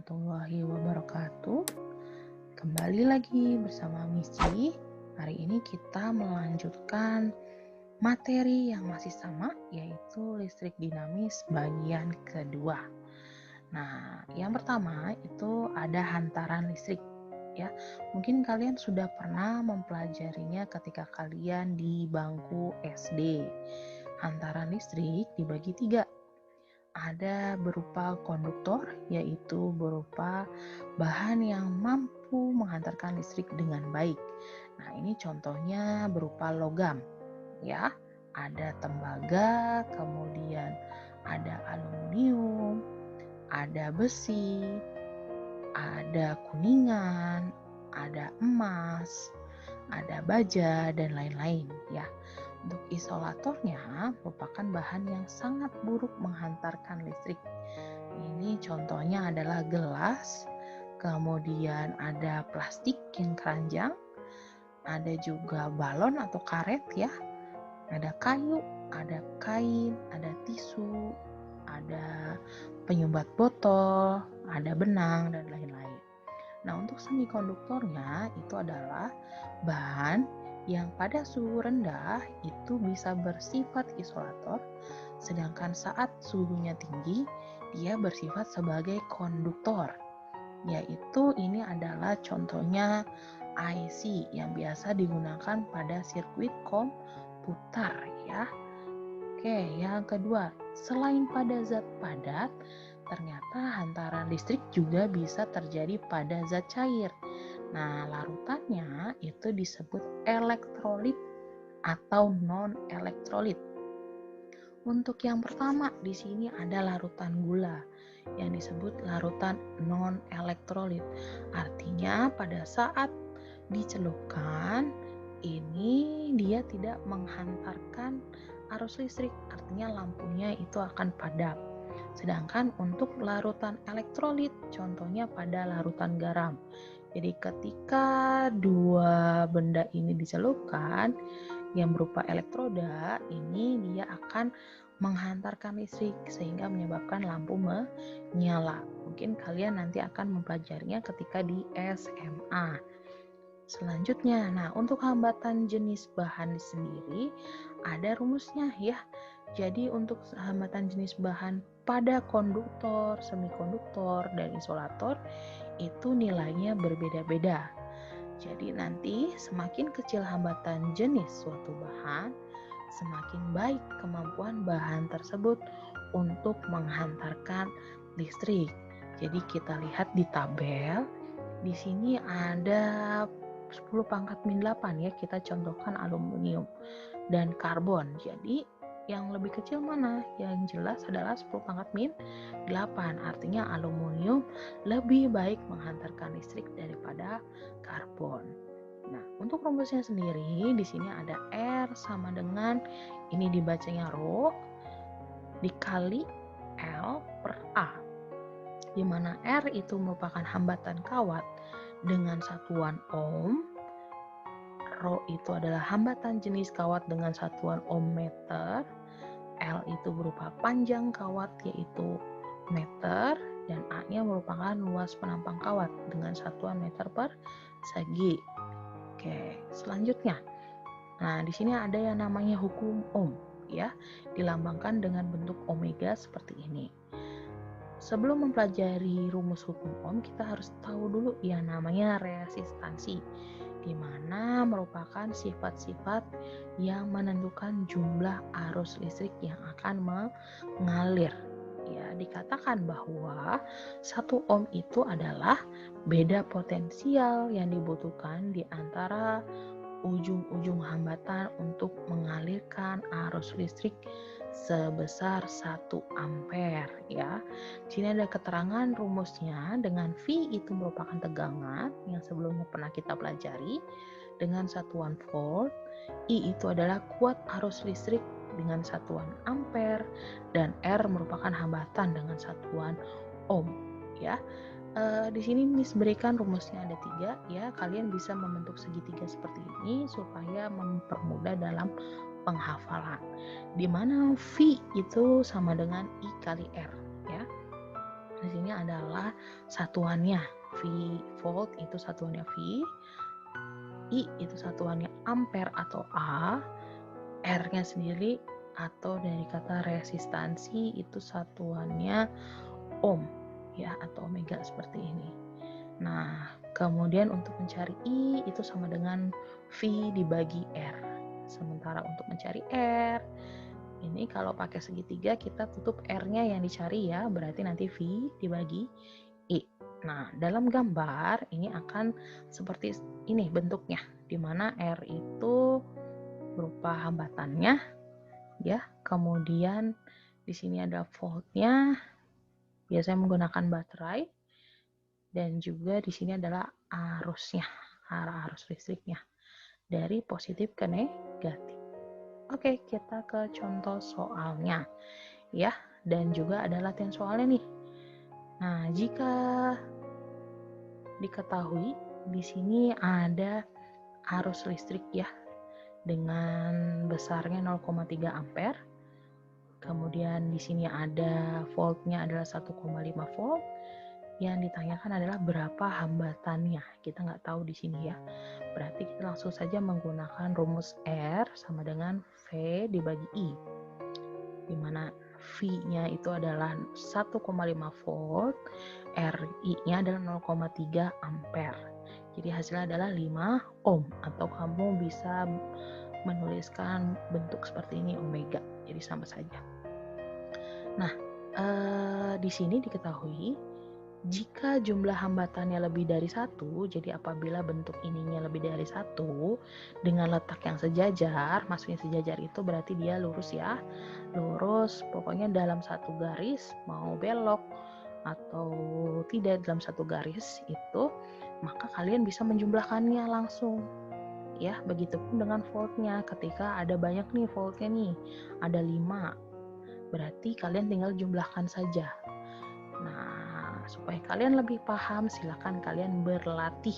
warahmatullahi wabarakatuh. Kembali lagi bersama Misi. Hari ini kita melanjutkan materi yang masih sama, yaitu listrik dinamis bagian kedua. Nah, yang pertama itu ada hantaran listrik. Ya, mungkin kalian sudah pernah mempelajarinya ketika kalian di bangku SD. Hantaran listrik dibagi 3. Ada berupa konduktor, yaitu berupa bahan yang mampu menghantarkan listrik dengan baik. Nah, ini contohnya berupa logam, ya. Ada tembaga, kemudian ada aluminium, ada besi, ada kuningan, ada emas, ada baja, dan lain-lain, ya. Untuk isolatornya merupakan bahan yang sangat buruk menghantarkan listrik. Ini contohnya adalah gelas, kemudian ada plastik yang keranjang, ada juga balon atau karet ya, ada kayu, ada kain, ada tisu, ada penyumbat botol, ada benang, dan lain-lain. Nah, untuk semikonduktornya itu adalah bahan yang pada suhu rendah itu bisa bersifat isolator, sedangkan saat suhunya tinggi dia bersifat sebagai konduktor, yaitu ini adalah contohnya IC yang biasa digunakan pada sirkuit komputer ya. Oke, yang kedua, selain pada zat padat, ternyata hantaran listrik juga bisa terjadi pada zat cair. Nah, larutannya itu disebut elektrolit atau non-elektrolit. Untuk yang pertama, di sini ada larutan gula yang disebut larutan non-elektrolit. Artinya pada saat dicelupkan, ini dia tidak menghantarkan arus listrik, artinya lampunya itu akan padam. Sedangkan untuk larutan elektrolit, contohnya pada larutan garam. Jadi ketika dua benda ini dicelupkan, yang berupa elektroda, ini dia akan menghantarkan listrik sehingga menyebabkan lampu menyala. Mungkin kalian nanti akan mempelajarinya ketika di SMA. Selanjutnya, nah untuk hambatan jenis bahan sendiri ada rumusnya ya. Jadi untuk hambatan jenis bahan pada konduktor, semikonduktor, dan isolator itu nilainya berbeda-beda. Jadi nanti semakin kecil hambatan jenis suatu bahan, semakin baik kemampuan bahan tersebut untuk menghantarkan listrik. Jadi kita lihat di tabel, di sini ada 10 pangkat min 8 ya, kita contohkan aluminium dan karbon. Jadi yang lebih kecil mana? Yang jelas adalah 10 pangkat min 8. Artinya aluminium lebih baik menghantarkan listrik daripada karbon. Nah, untuk rumusnya sendiri di sini ada R sama dengan ini dibacanya rho dikali L per A. Di mana R itu merupakan hambatan kawat dengan satuan ohm. Rho itu adalah hambatan jenis kawat dengan satuan ohm meter. L itu berupa panjang kawat yaitu meter, dan A-nya merupakan luas penampang kawat dengan satuan meter per segi. Oke, selanjutnya. Nah, di sini ada yang namanya hukum ohm ya, dilambangkan dengan bentuk omega seperti ini. Sebelum mempelajari rumus hukum ohm, kita harus tahu dulu yang namanya resistansi, di mana merupakan sifat-sifat yang menentukan jumlah arus listrik yang akan mengalir. Ya, dikatakan bahwa 1 ohm itu adalah beda potensial yang dibutuhkan di antara ujung-ujung hambatan untuk mengalirkan arus listrik sebesar 1 ampere ya. Di sini ada keterangan rumusnya dengan V itu merupakan tegangan yang sebelumnya pernah kita pelajari dengan satuan volt, I itu adalah kuat arus listrik dengan satuan ampere, dan R merupakan hambatan dengan satuan ohm ya. Di sini Miss berikan rumusnya ada 3 ya. Kalian bisa membentuk segitiga seperti ini supaya mempermudah dalam penghafalan. Di mana V itu sama dengan I kali R ya. di sini adalah satuannya. V volt itu satuannya V, I itu satuannya ampere atau A, R-nya sendiri atau dari kata resistansi itu satuannya ohm ya, atau omega seperti ini. Nah, kemudian untuk mencari I itu sama dengan V dibagi R. Sementara untuk mencari R, ini kalau pakai segitiga kita tutup R-nya yang dicari ya, berarti nanti V dibagi I. Nah, dalam gambar ini akan seperti ini bentuknya, di mana R itu berupa hambatannya ya. Kemudian di sini ada voltnya, biasanya menggunakan baterai, dan juga di sini adalah arusnya, arah arus listriknya dari positif ke negatif. Oke, kita ke contoh soalnya ya, dan juga ada latihan soalnya nih. Nah, jika diketahui di sini ada arus listrik ya dengan besarnya 0,3 ampere. Kemudian di sini ada voltnya adalah 1,5 volt. Yang ditanyakan adalah berapa hambatannya. Kita nggak tahu di sini ya. Berarti kita langsung saja menggunakan rumus R sama dengan V dibagi I. Di mana V-nya itu adalah 1,5 volt, RI-nya adalah 0,3 ampere. Jadi hasilnya adalah 5 ohm, atau kamu bisa menuliskan bentuk seperti ini omega. Jadi sama saja. Nah, di sini diketahui jika jumlah hambatannya lebih dari 1, jadi apabila bentuk ininya lebih dari 1 dengan letak yang sejajar, maksudnya sejajar itu berarti dia lurus ya, lurus pokoknya dalam satu garis, mau belok atau tidak dalam satu garis itu, maka kalian bisa menjumlahkannya langsung ya. Begitupun dengan voltnya, ketika ada banyak nih voltnya nih, ada 5, berarti kalian tinggal jumlahkan saja. Nah, supaya kalian lebih paham, silakan kalian berlatih.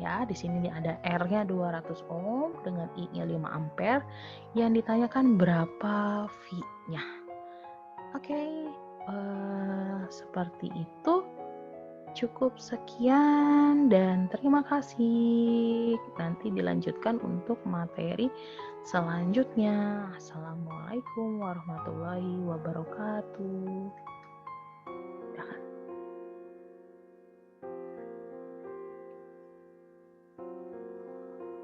Ya, di sini ada R-nya 200 ohm dengan I-nya 5 ampere. Yang ditanyakan berapa V-nya. Oke, seperti itu. Cukup sekian dan terima kasih. Nanti dilanjutkan untuk materi selanjutnya. Assalamualaikum warahmatullahi wabarakatuh.